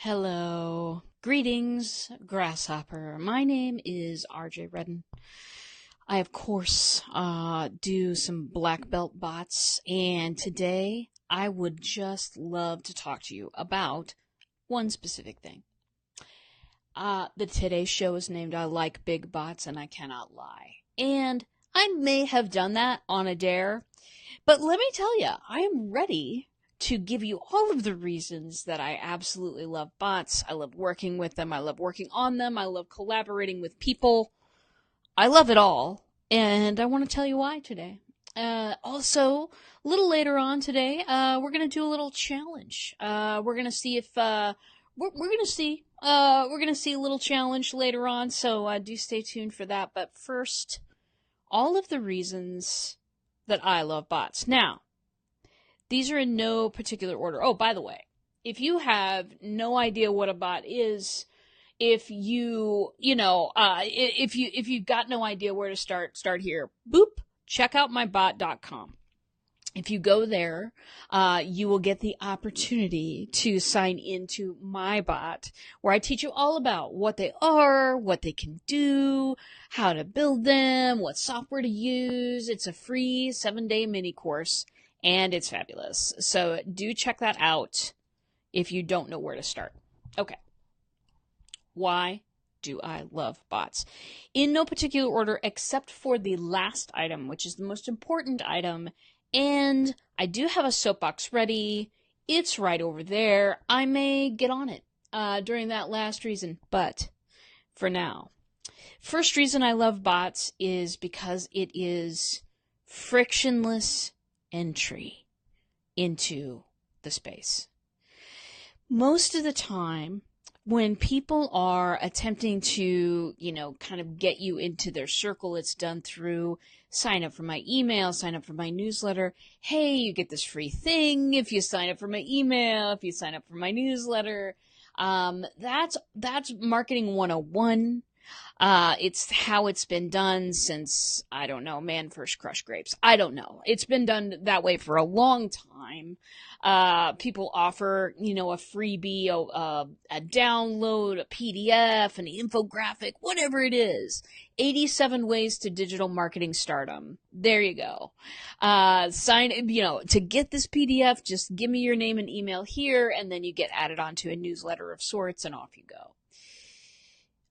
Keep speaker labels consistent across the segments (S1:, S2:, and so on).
S1: Hello. Greetings, Grasshopper. My name is RJ Redden. I, of course, do some black belt bots, and today I would just love to talk to you about one specific thing. The Today Show is named I Like Big Bots and I Cannot Lie. And I may have done that on a dare, but let me tell you, I am ready to give you all of the reasons that I absolutely love bots. I love working with them. I love working on them. I love collaborating with people. I love it all. And I want to tell you why today. Also, a little later on today, we're going to do a little challenge. We're going to see if, we're going to see, we're going to see a little challenge later on. So, do stay tuned for that. But first, all of the reasons that I love bots. Now, these are in no particular order. Oh, by the way, if you have no idea what a bot is, if if you've got no idea where to start here. Boop, checkoutmybot.com. If you go there, you will get the opportunity to sign into my bot, where I teach you all about what they are, what they can do, how to build them, what software to use. It's a free 7-day mini course, and it's fabulous. So do check that out if you don't know where to start. Okay. Why do I love bots? In no particular order, except for the last item, which is the most important item. And I do have a soapbox ready. It's right over there. I may get on it during that last reason. But for now, first reason I love bots is because it is frictionless entry into the space. Most of the time, when people are attempting to, kind of get you into their circle, it's done through sign up for my email, sign up for my newsletter. Hey, you get this free thing if you sign up for my email, if you sign up for my newsletter. That's marketing 101. It's how it's been done since, I don't know, man first crushed grapes. I don't know. It's been done that way for a long time. People offer, a freebie, a download, a PDF, an infographic, whatever it is. 87 ways to digital marketing stardom. There you go. To get this PDF, just give me your name and email here, and then you get added onto a newsletter of sorts, and off you go.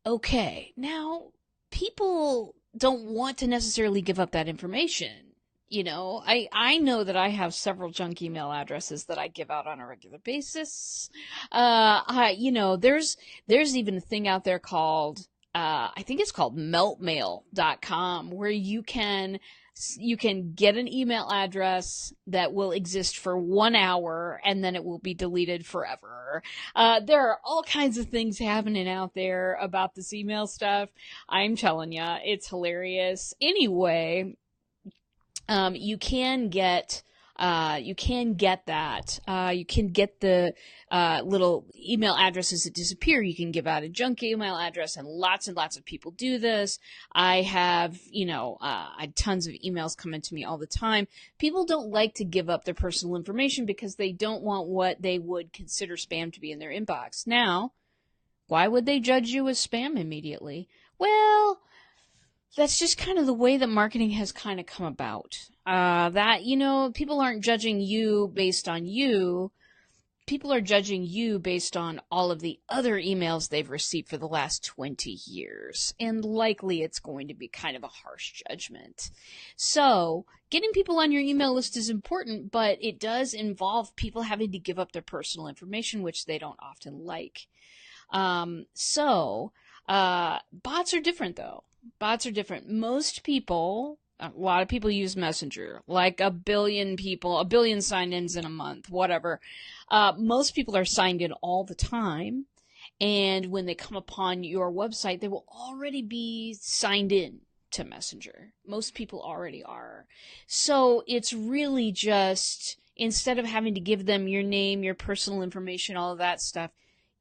S1: Okay, now, people don't want to necessarily give up that information. I know that I have several junk email addresses that I give out on a regular basis. There's even a thing out there called, I think it's called meltmail.com, where you can get an email address that will exist for 1 hour and then it will be deleted forever. There are all kinds of things happening out there about this email stuff. I'm telling you, it's hilarious. Anyway, you can get that. You can get the little email addresses that disappear. You can give out a junk email address, and lots of people do this. I have, tons of emails come into me all the time. People don't like to give up their personal information because they don't want what they would consider spam to be in their inbox. Now, why would they judge you as spam immediately? Well, that's just kind of the way that marketing has kind of come about. People aren't judging you based on you. People are judging you based on all of the other emails they've received for the last 20 years. And likely it's going to be kind of a harsh judgment. So, getting people on your email list is important, but it does involve people having to give up their personal information, which they don't often like. Bots are different, though. Bots are different. Most people, a lot of people use Messenger, like a billion sign-ins in a month, whatever. Most people are signed in all the time, and when they come upon your website, they will already be signed in to Messenger. Most people already are. So it's really just, instead of having to give them your name, your personal information, all of that stuff,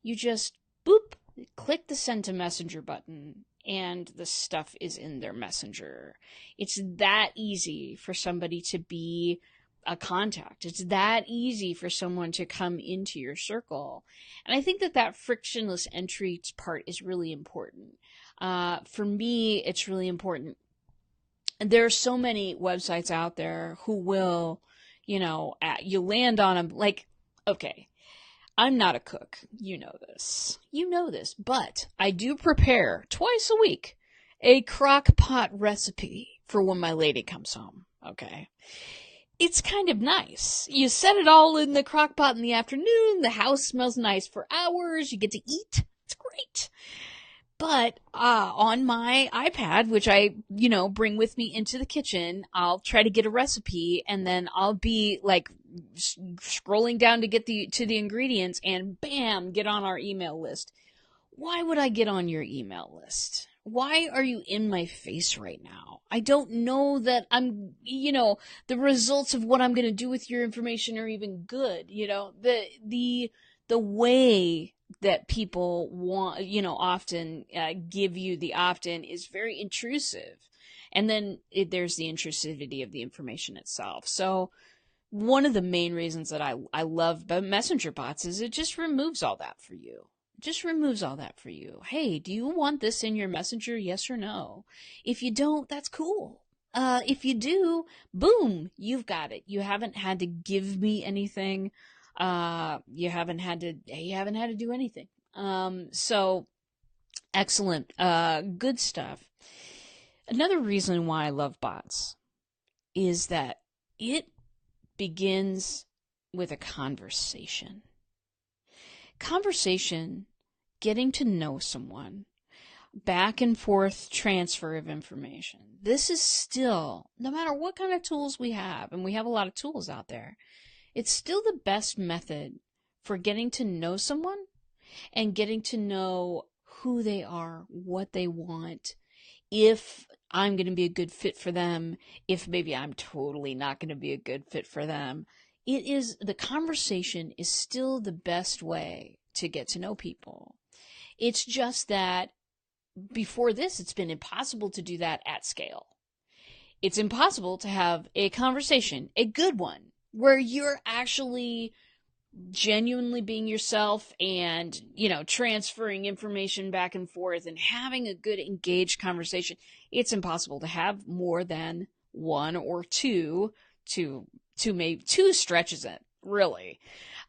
S1: you just, boop, click the send to Messenger button, and the stuff is in their Messenger. It's that easy for somebody to be a contact. It's that easy for someone to come into your circle. And I think that frictionless entry part is really important. For me, it's really important. And there are so many websites out there who will, you land on them like, okay, I'm not a cook. You know this. But I do prepare twice a week a crock pot recipe for when my lady comes home. Okay. It's kind of nice. You set it all in the crock pot in the afternoon. The house smells nice for hours. You get to eat. It's great. But on my iPad, which I, bring with me into the kitchen, I'll try to get a recipe, and then I'll be like scrolling down to get to the ingredients, and bam, get on our email list. Why would I get on your email list? Why are you in my face right now? I don't know that I'm, the results of what I'm going to do with your information are even good. The way that people want, often give you the opt-in is very intrusive. And then there's the intrusivity of the information itself. So one of the main reasons that I love messenger bots is it just removes all that for you. Hey, do you want this in your messenger? Yes or no? If you don't, that's cool. If you do, boom, you've got it. You haven't had to give me anything. You haven't had to do anything. So excellent. Good stuff. Another reason why I love bots is that it begins with a conversation. Getting to know someone, back and forth transfer of information. This is still, no matter what kind of tools we have, and we have a lot of tools out there, it's still the best method for getting to know someone and getting to know who they are, what they want, if I'm going to be a good fit for them, if maybe I'm totally not going to be a good fit for them. The conversation is still the best way to get to know people. It's just that before this, it's been impossible to do that at scale. It's impossible to have a conversation, a good one, where you're actually genuinely being yourself and, transferring information back and forth and having a good engaged conversation. It's impossible to have more than one or two maybe two stretches it, really.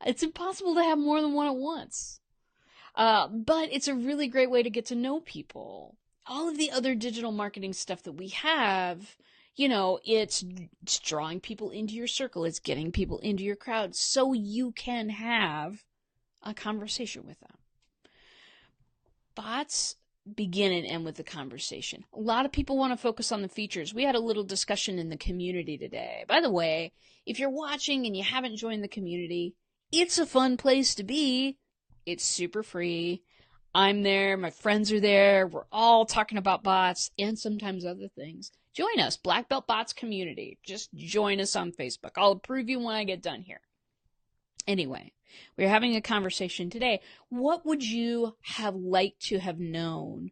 S1: It's impossible to have more than one at once. But it's a really great way to get to know people. All of the other digital marketing stuff that we have, it's drawing people into your circle. It's getting people into your crowd so you can have a conversation with them. Bots begin and end with the conversation. A lot of people want to focus on the features. We had a little discussion in the community today. By the way, if you're watching and you haven't joined the community, it's a fun place to be. It's super free. I'm there. My friends are there. We're all talking about bots and sometimes other things. Join us, Black Belt Bots Community. Just join us on Facebook. I'll approve you when I get done here. Anyway, we're having a conversation today. What would you have liked to have known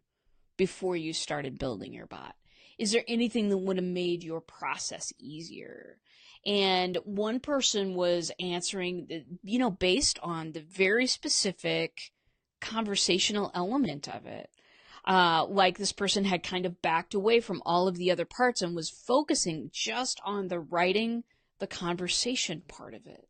S1: before you started building your bot? Is there anything that would have made your process easier? And one person was answering, based on the very specific conversational element of it. Like this person had kind of backed away from all of the other parts and was focusing just on the writing, the conversation part of it.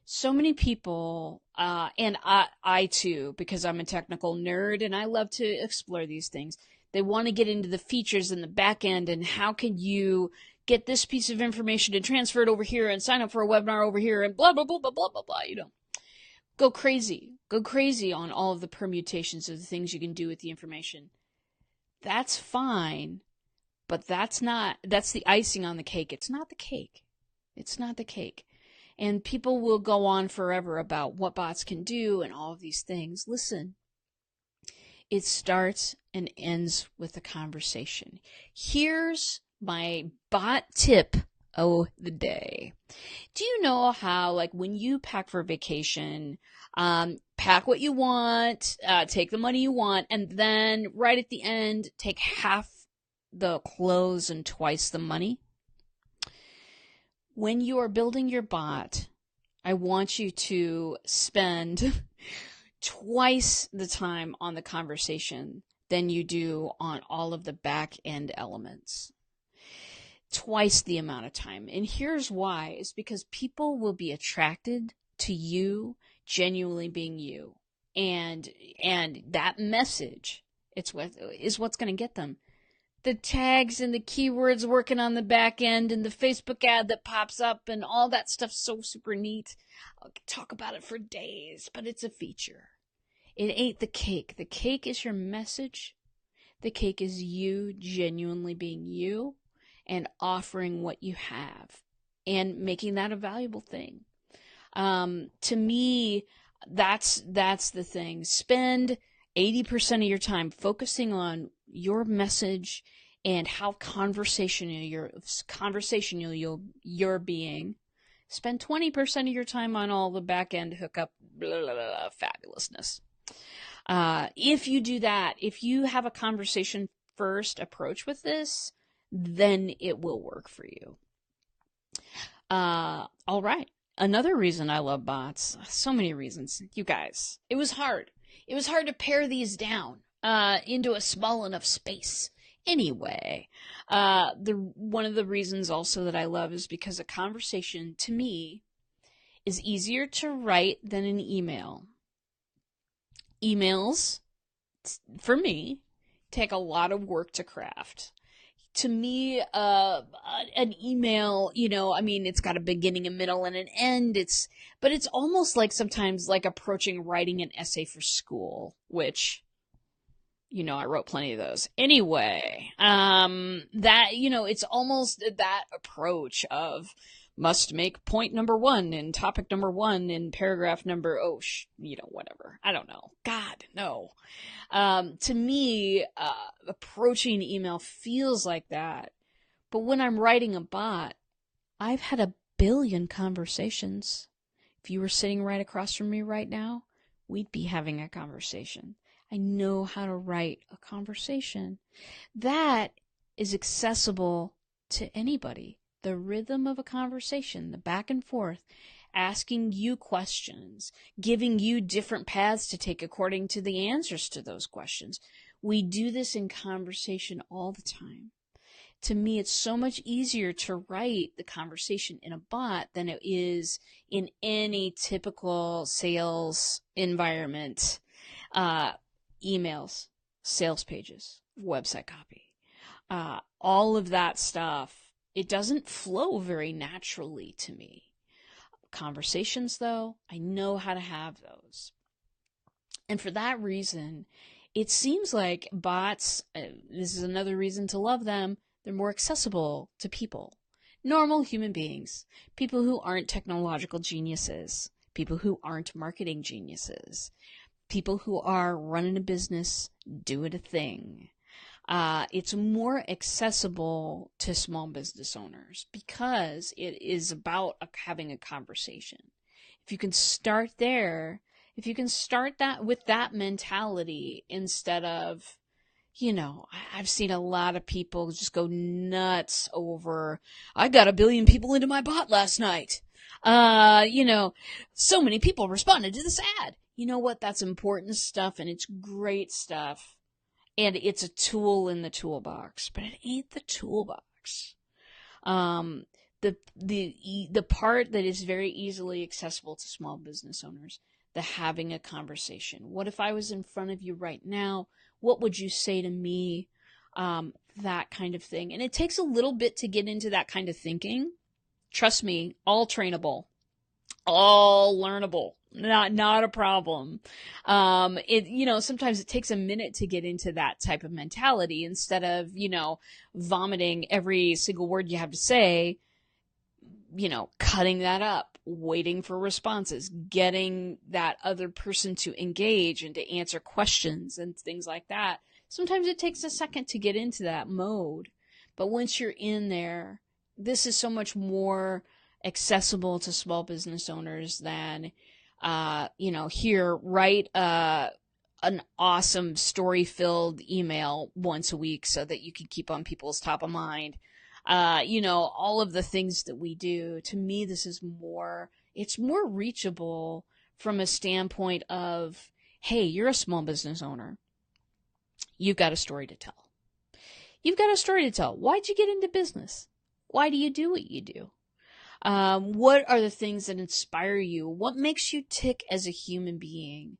S1: So many people, and I too, because I'm a technical nerd and I love to explore these things, they want to get into the features in the back end and how can you get this piece of information and transfer it over here and sign up for a webinar over here and blah, blah, blah, blah, blah, blah, blah, Go crazy. Go crazy on all of the permutations of the things you can do with the information. That's fine, but that's the icing on the cake. It's not the cake. It's not the cake. And people will go on forever about what bots can do and all of these things. Listen, it starts and ends with a conversation. Here's my bot tip of the day. Do you know how, like, when you pack for vacation, pack what you want, take the money you want, and then right at the end, take half the clothes and twice the money? When you are building your bot, I want you to spend twice the time on the conversation than you do on all of the back end elements. Twice the amount of time. And here's why, is because people will be attracted to you genuinely being you. And that message, is what's going to get them. The tags and the keywords working on the back end and the Facebook ad that pops up and all that stuff's so super neat. I'll talk about it for days, but it's a feature. It ain't the cake. The cake is your message. The cake is you genuinely being you and offering what you have and making that a valuable thing. To me, that's the thing. Spend 80% of your time focusing on your message and how conversational you're being. Spend 20% of your time on all the back end hookup fabulousness. If you do that, if you have a conversation first approach with this, then it will work for you. All right. Another reason I love bots, so many reasons, you guys, it was hard. It was hard to pare these down into a small enough space. Anyway, one of the reasons also that I love is because a conversation, to me, is easier to write than an email. Emails, for me, take a lot of work to craft. To me, an email, it's got a beginning, a middle, and an end. But it's almost like sometimes like approaching writing an essay for school, which, I wrote plenty of those. Anyway, it's almost that approach of must make point number 1 and topic number 1 and paragraph number, whatever. I don't know. God, no. To me, approaching email feels like that. But when I'm writing a bot, I've had a billion conversations. If you were sitting right across from me right now, we'd be having a conversation. I know how to write a conversation. That is accessible to anybody. The rhythm of a conversation, the back and forth, asking you questions, giving you different paths to take according to the answers to those questions. We do this in conversation all the time. To me, it's so much easier to write the conversation in a bot than it is in any typical sales environment. Emails, sales pages, website copy, all of that stuff. It doesn't flow very naturally to me. Conversations, though, I know how to have those. And for that reason, it seems like bots, this is another reason to love them, they're more accessible to people. Normal human beings, people who aren't technological geniuses, people who aren't marketing geniuses, people who are running a business, doing a thing. It's more accessible to small business owners because it is about having a conversation. If you can start there, if you can start that with that mentality instead of, I've seen a lot of people just go nuts over, I got 1 billion people into my bot last night. So many people responded to this ad. You know what? That's important stuff and it's great stuff. And it's a tool in the toolbox, but it ain't the toolbox. The part that is very easily accessible to small business owners, the having a conversation. What if I was in front of you right now? What would you say to me? That kind of thing. And it takes a little bit to get into that kind of thinking. Trust me, all trainable, all learnable. Not a problem. Sometimes it takes a minute to get into that type of mentality instead of, vomiting every single word you have to say, cutting that up, waiting for responses, getting that other person to engage and to answer questions and things like that. Sometimes it takes a second to get into that mode. But once you're in there, this is so much more accessible to small business owners than here, write an awesome story-filled email once a week so that you can keep on people's top of mind. all of the things that we do. To me, it's more reachable from a standpoint of, hey, you're a small business owner. You've got a story to tell. You've got a story to tell. Why'd you get into business? Why do you do what you do? What are the things that inspire you? What makes you tick as a human being?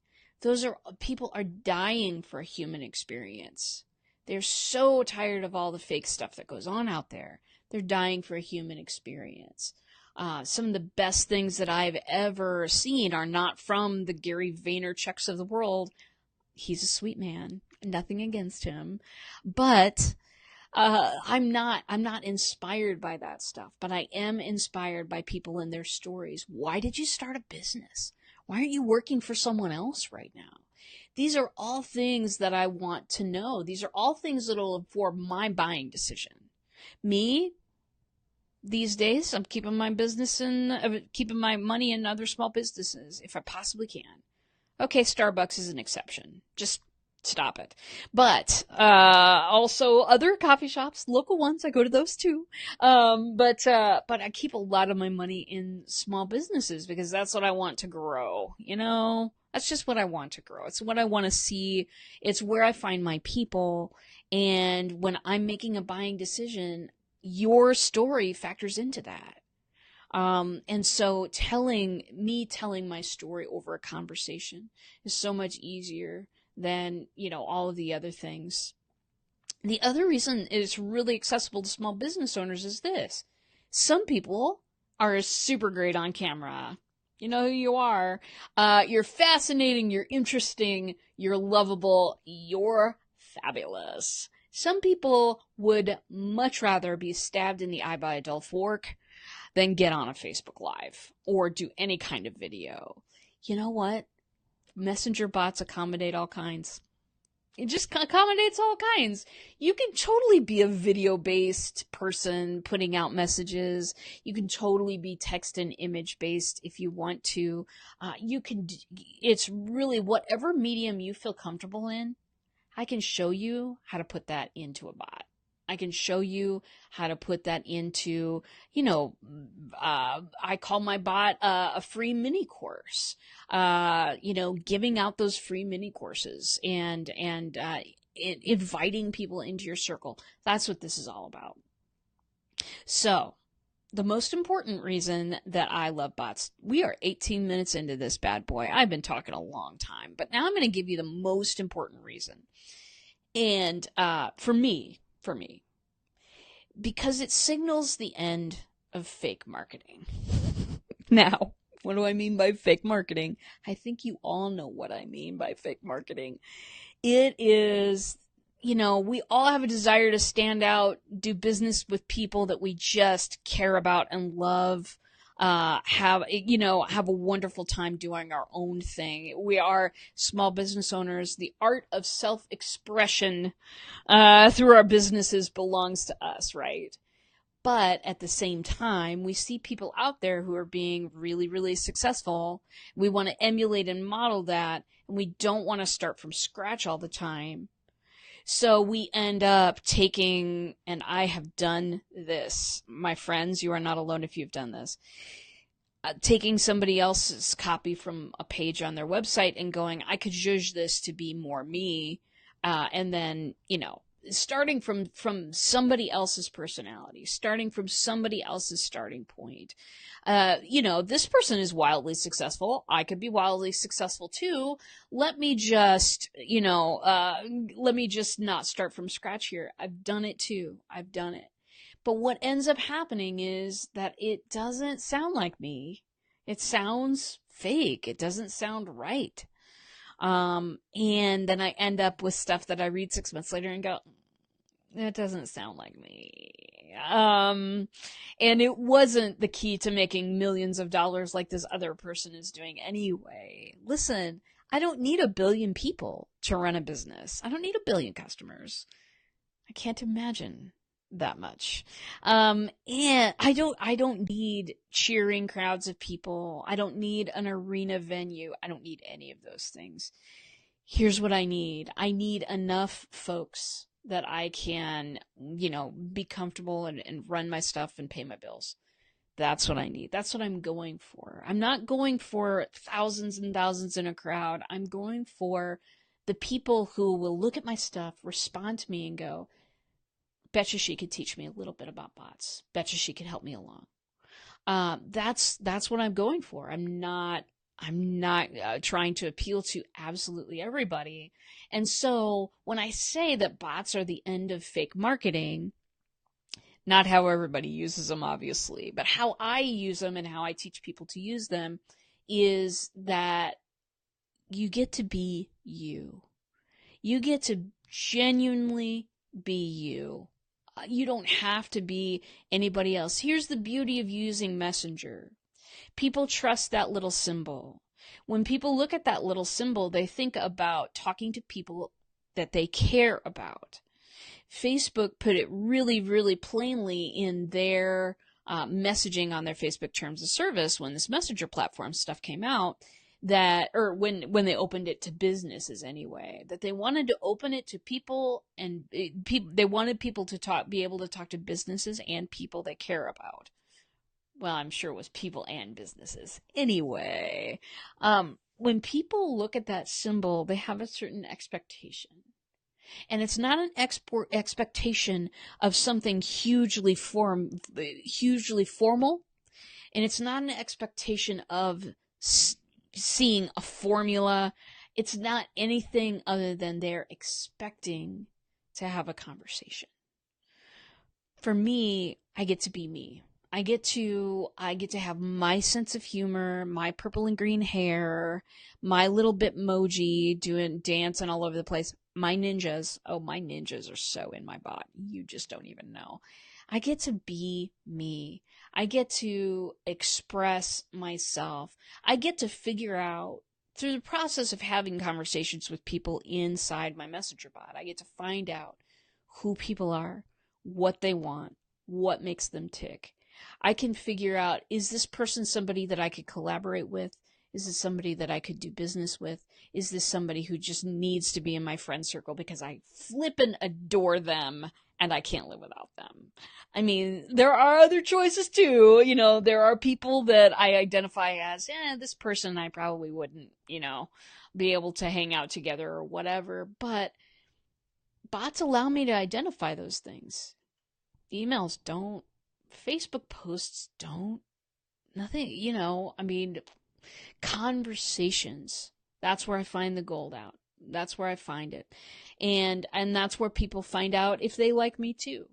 S1: People are dying for a human experience. They're so tired of all the fake stuff that goes on out there. They're dying for a human experience. Some of the best things that I've ever seen are not from the Gary Vaynerchuks of the world. He's a sweet man. Nothing against him. But I'm not inspired by that stuff, but I am inspired by people and their stories. Why did you start a business? Why aren't you working for someone else right now? These are all things that I want to know. These are all things that will inform my buying decision. Me, these days, I'm keeping my keeping my money in other small businesses if I possibly can. Okay, Starbucks is an exception. Just stop it. But also other coffee shops, local ones, I go to those too. But I keep a lot of my money in small businesses because that's what I want to grow. That's just what I want to grow. It's what I want to see. It's where I find my people. And when I'm making a buying decision, your story factors into that. And so telling my story over a conversation is so much easier than, all of the other things. The other reason it's really accessible to small business owners is this. Some people are super great on camera. You know who you are. You're fascinating, you're interesting, you're lovable, you're fabulous. Some people would much rather be stabbed in the eye by a dull fork than get on a Facebook Live or do any kind of video. You know what? Messenger bots accommodate all kinds. It just accommodates all kinds. You can totally be a video-based person putting out messages. You can totally be text and image-based if you want to. It's really whatever medium you feel comfortable in. I can show you how to put that into a bot. I can show you how to put that into, I call my bot a free mini course, giving out those free mini courses and inviting people into your circle. That's what this is all about. So the most important reason that I love bots, we are 18 minutes into this bad boy. I've been talking a long time, but now I'm going to give you the most important reason. And for me, because it signals the end of fake marketing. Now, what do I mean by fake marketing? I think you all know what I mean by fake marketing. It is, we all have a desire to stand out, do business with people that we just care about and love, have a wonderful time doing our own thing. We are small business owners. The art of self-expression through our businesses belongs to us, right? But at the same time, we see people out there who are being really, really successful. We want to emulate and model that, and we don't want to start from scratch all the time. So we end up taking, and I have done this, my friends, you are not alone if you've done this, taking somebody else's copy from a page on their website and going, I could zhuzh this to be more me, and then, starting from somebody else's personality, starting from somebody else's starting point. This person is wildly successful. I could be wildly successful too. Let me just not start from scratch here. I've done it too. I've done it. But what ends up happening is that it doesn't sound like me. It sounds fake. It doesn't sound right. And then I end up with stuff that I read 6 months later and go, it doesn't sound like me. And it wasn't the key to making millions of dollars like this other person is doing anyway. Listen, I don't need 1 billion people to run a business. I don't need 1 billion customers. I can't imagine that much. And I don't need cheering crowds of people. I don't need an arena venue. I don't need any of those things. Here's what I need. I need enough folks that I can, be comfortable and run my stuff and pay my bills. That's what I need. That's what I'm going for. I'm not going for thousands and thousands in a crowd. I'm going for the people who will look at my stuff, respond to me, and go, betcha she could teach me a little bit about bots. Betcha she could help me along. That's what I'm going for. I'm not trying to appeal to absolutely everybody. And so when I say that bots are the end of fake marketing, not how everybody uses them, obviously, but how I use them and how I teach people to use them is that you get to be you. You get to genuinely be you. You don't have to be anybody else. Here's the beauty of using Messenger. People trust that little symbol. When people look at that little symbol, they think about talking to people that they care about. Facebook put it really, really plainly in their messaging on their Facebook terms of service when this Messenger platform stuff came out, that, or when they opened it to businesses anyway, that they wanted to open it to people, and they wanted people to be able to talk to businesses and people they care about. Well, I'm sure it was people and businesses. Anyway, when people look at that symbol, they have a certain expectation. And it's not an expectation of something hugely formal, and it's not an expectation of seeing a formula. It's not anything other than they're expecting to have a conversation. For me, I get to be me. I get to have my sense of humor, my purple and green hair, my little Bitmoji dancing all over the place. My ninjas are so in my bot. You just don't even know. I get to be me. I get to express myself. I get to figure out, through the process of having conversations with people inside my Messenger bot, I get to find out who people are, what they want, what makes them tick. I can figure out, is this person somebody that I could collaborate with? Is this somebody that I could do business with? Is this somebody who just needs to be in my friend circle because I flippin' adore them and I can't live without them? I mean, there are other choices too. There are people that I identify as, this person I probably wouldn't, be able to hang out together or whatever. But bots allow me to identify those things. Emails don't. Facebook posts don't. Nothing, conversations. That's where I find the gold out. That's where I find it. And that's where people find out if they like me too.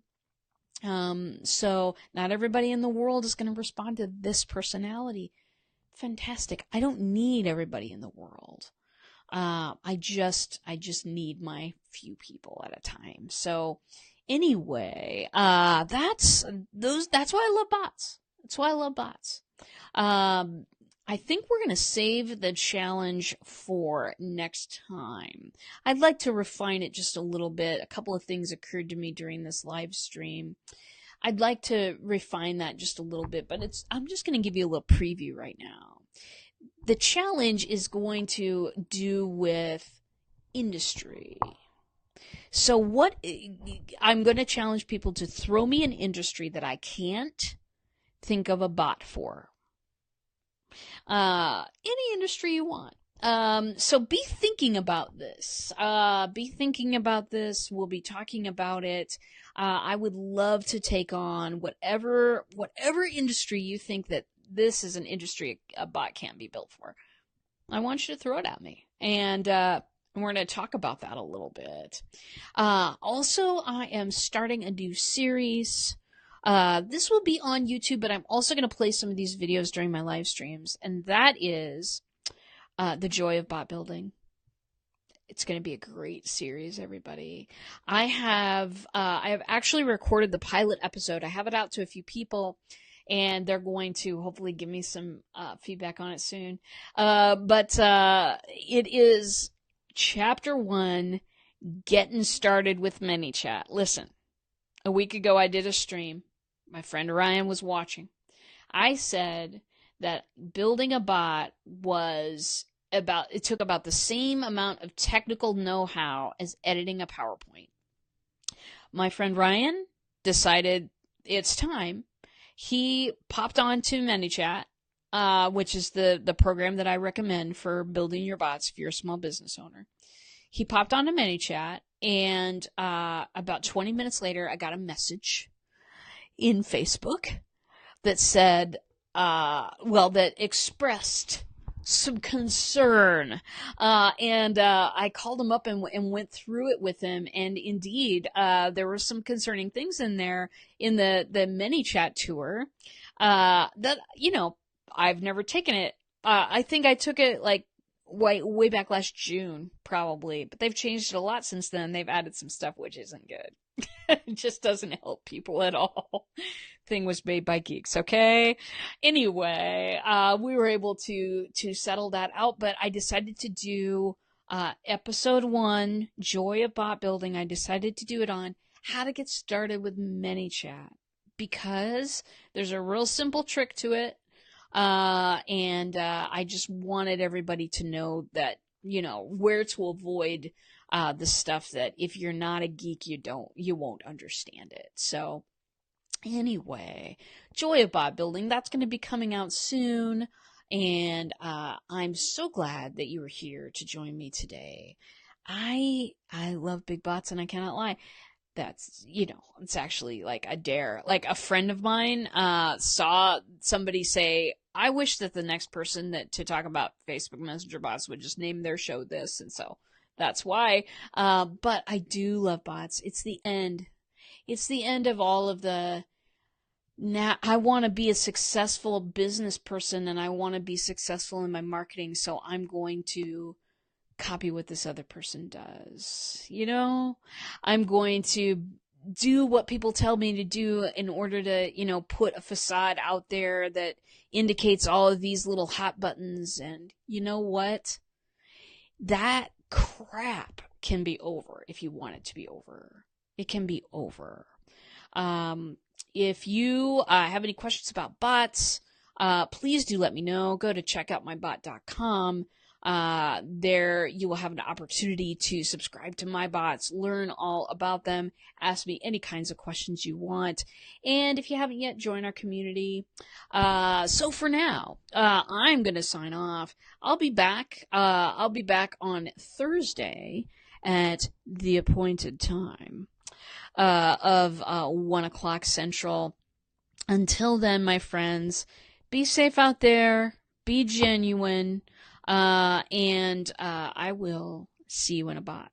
S1: So not everybody in the world is going to respond to this personality. Fantastic. I don't need everybody in the world. I just need my few people at a time. So anyway, that's why I love bots. That's why I love bots. I think we're going to save the challenge for next time. I'd like to refine it just a little bit. A couple of things occurred to me during this live stream. I'd like to refine that just a little bit, but I'm just going to give you a little preview right now. The challenge is going to do with industry. So I'm going to challenge people to throw me an industry that I can't think of a bot for. Any industry you want. So be thinking about this. We'll be talking about it. I would love to take on whatever industry you think that this is an industry a bot can't be built for. I want you to throw it at me. And we're going to talk about that a little bit. Also, I am starting a new series. This will be on YouTube, but I'm also going to play some of these videos during my live streams, and that is The Joy of Bot Building. It's going to be a great series, everybody. I have actually recorded the pilot episode. I have it out to a few people, and they're going to hopefully give me some feedback on it soon. But it is Chapter 1, Getting Started with ManyChat. Listen, a week ago I did a stream. My friend Ryan was watching. I said that building a bot it took about the same amount of technical know-how as editing a PowerPoint. my friend Ryan decided it's time. He popped on to ManyChat, which is the program that I recommend for building your bots if you're a small business owner. He popped on to ManyChat, and about 20 minutes later, I got a message in Facebook that said, that expressed some concern. And I called him up and went through it with him. And indeed, there were some concerning things in there in the ManyChat tour that, I've never taken it. I think I took it like way back last June, probably. But they've changed it a lot since then. They've added some stuff which isn't good. It just doesn't help people at all. Thing was made by geeks, okay? Anyway, we were able to settle that out, but I decided to do episode 1, Joy of Bot Building. I decided to do it on how to get started with ManyChat because there's a real simple trick to it, and I just wanted everybody to know that, where to avoid the stuff that if you're not a geek, you won't understand it. So anyway, Joy of Bot Building, that's going to be coming out soon. And I'm so glad that you were here to join me today. I love big bots, and I cannot lie. That's, it's actually like a dare. Like a friend of mine saw somebody say, I wish that the next person to talk about Facebook Messenger bots would just name their show this. And so that's why. But I do love bots. It's the end. It's the end of all of the, now I want to be a successful business person and I want to be successful in my marketing. So I'm going to copy what this other person does. I'm going to do what people tell me to do in order to, put a facade out there that indicates all of these little hot buttons. And you know what? That crap can be over if you want it to be over. It can be over. If you have any questions about bots, please do let me know. Go to checkoutmybot.com. There you will have an opportunity to subscribe to my bots, learn all about them, ask me any kinds of questions you want. And if you haven't yet, join our community. So for now, I'm going to sign off. I'll be back on Thursday at the appointed time, of 1 o'clock Central. Until then, my friends, be safe out there, be genuine, and I will see you in a bot.